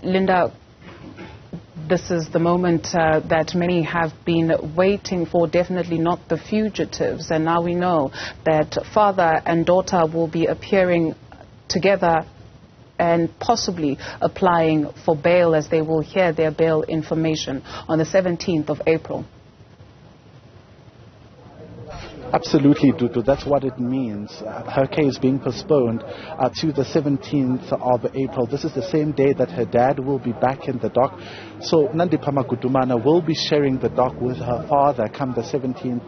Linda, this is the moment that many have been waiting for, definitely not the fugitives. And now we know that father and daughter will be appearing together and possibly applying for bail, as they will hear their bail information on the 17th of April. Absolutely, Dudu. That's what it means. Her case being postponed to the 17th of April. This is the same day that her dad will be back in the dock. So Nandipha Magudumana will be sharing the dock with her father come the 17th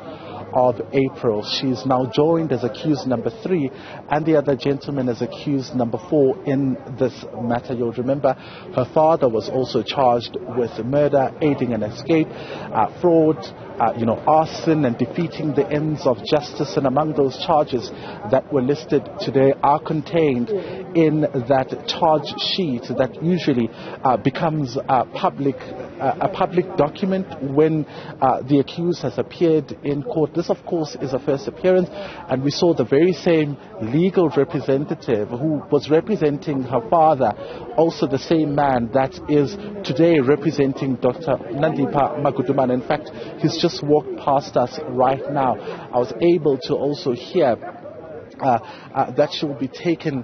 of April. She's now joined as accused number 3 and the other gentleman as accused number 4 in this matter. You'll remember her father was also charged with murder, aiding and escape, fraud, arson and defeating the ends of justice. And among those charges that were listed today are contained in that charge sheet that usually becomes a public document when the accused has appeared in court. This, of course, is a first appearance, and we saw the very same legal representative who was representing her father, also the same man that is today representing Dr. Nandipha Magudumana. In fact, he's just walked past us right now. I was able to also hear that she will be taken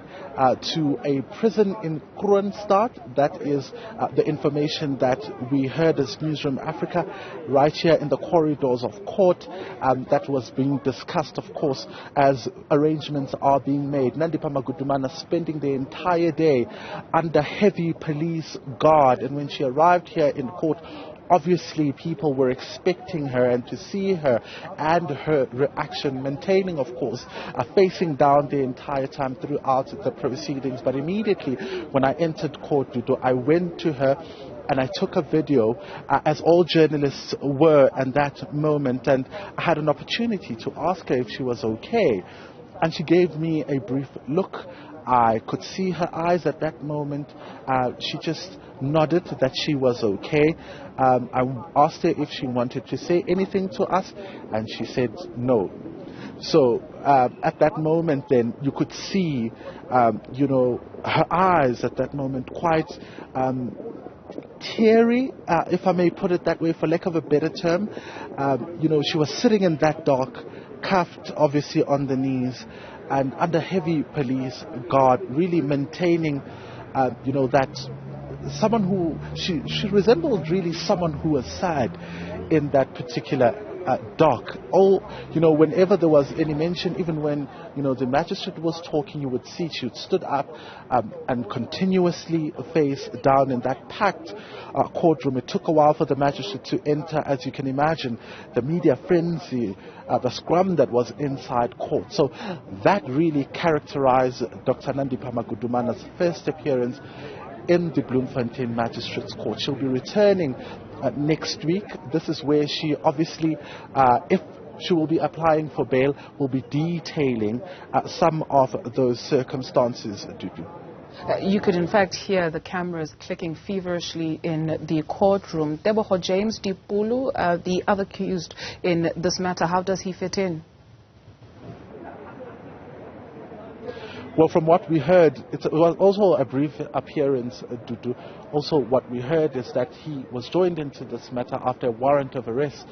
to a prison in Kroonstad. That is the information that we heard as Newzroom Afrika right here in the corridors of court. That was being discussed, of course, as arrangements are being made. Nandipha Magudumana spending the entire day under heavy police guard, and when she arrived here in court, obviously people were expecting her and to see her and her reaction, maintaining, of course, facing down the entire time throughout the proceedings. But immediately when I entered court, I went to her and I took a video, as all journalists were at that moment, and I had an opportunity to ask her if she was okay. And she gave me a brief look. I could see her eyes at that moment. She just nodded that she was okay. I asked her if she wanted to say anything to us, and she said no. So at that moment then, you could see, her eyes at that moment quite teary, if I may put it that way, for lack of a better term. She was sitting in that dock, cuffed obviously on the knees and under heavy police guard, really maintaining, that someone who, she resembled really someone who was sad in that particular dock. Whenever there was any mention, even when, the magistrate was talking, you would see she stood up and continuously face down in that packed courtroom. It took a while for the magistrate to enter, as you can imagine, the media frenzy, the scrum that was inside court. So that really characterized Dr. Nandipha Magudumana's first appearance in the Bloemfontein Magistrates Court. She'll be returning next week. This is where she obviously, if she will be applying for bail, will be detailing some of those circumstances. You could in fact hear the cameras clicking feverishly in the courtroom. Deboho James Dipulu, the other accused in this matter, how does he fit in? Well, from what we heard, it was also a brief appearance, Dudu. Also, what we heard is that he was joined into this matter after a warrant of arrest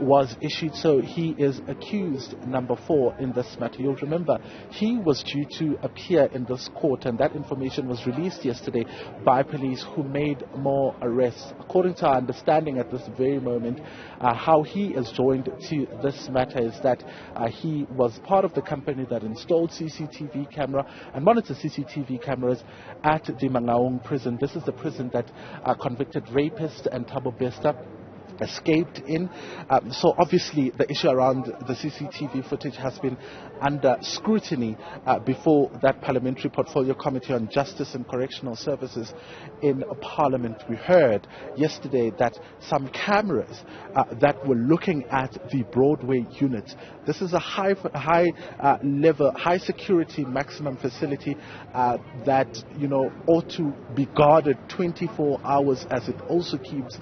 was issued. So he is accused number 4 in this matter. You'll remember he was due to appear in this court, and that information was released yesterday by police who made more arrests. According to our understanding at this very moment, how he is joined to this matter is that he was part of the company that installed CCTV camera and monitored CCTV cameras at the Mangaung prison. This is the prison that convicted rapist and Thabo Bester escaped in. So obviously the issue around the CCTV footage has been under scrutiny before that Parliamentary Portfolio Committee on Justice and Correctional Services in Parliament. We heard yesterday that some cameras that were looking at the Broadway unit. This is a high level, high security maximum facility that ought to be guarded 24 hours, as it also keeps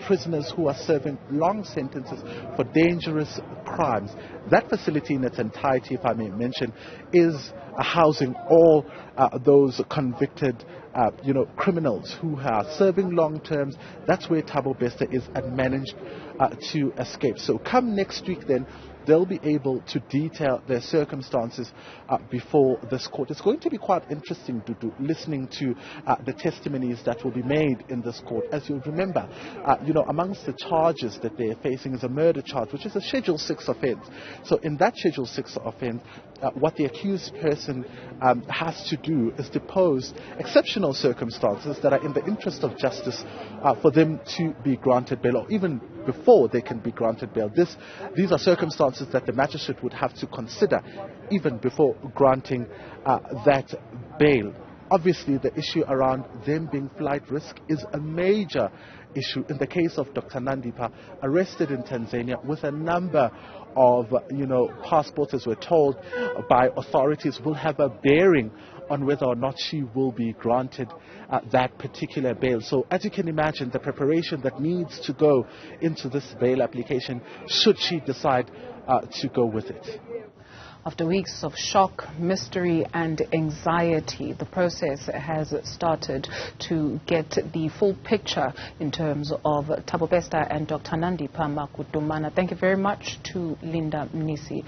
prisoners prisoners who are serving long sentences for dangerous crimes. That facility in its entirety, if I may mention, is housing all those convicted criminals who are serving long terms. That's where Thabo Bester is and managed to escape. So come next week then, they'll be able to detail their circumstances before this court. It's going to be quite interesting to listening to the testimonies that will be made in this court. As you'll remember, amongst the charges that they're facing is a murder charge, which is a Schedule 6 offense. So in that Schedule 6 offense, what the accused person has to do is depose exceptional circumstances that are in the interest of justice for them to be granted bail, or even before they can be granted bail. These are circumstances that the magistrate would have to consider even before granting that bail. Obviously, the issue around them being flight risk is a major issue. In the case of Dr. Nandipha, arrested in Tanzania with a number of, passports, as we're told by authorities, will have a bearing on whether or not she will be granted that particular bail. So as you can imagine, the preparation that needs to go into this bail application, should she decide to go with it. After weeks of shock, mystery and anxiety, the process has started to get the full picture in terms of Thabo Bester and Dr. Nandipha Magudumana. Thank you very much to Linda Mnisi.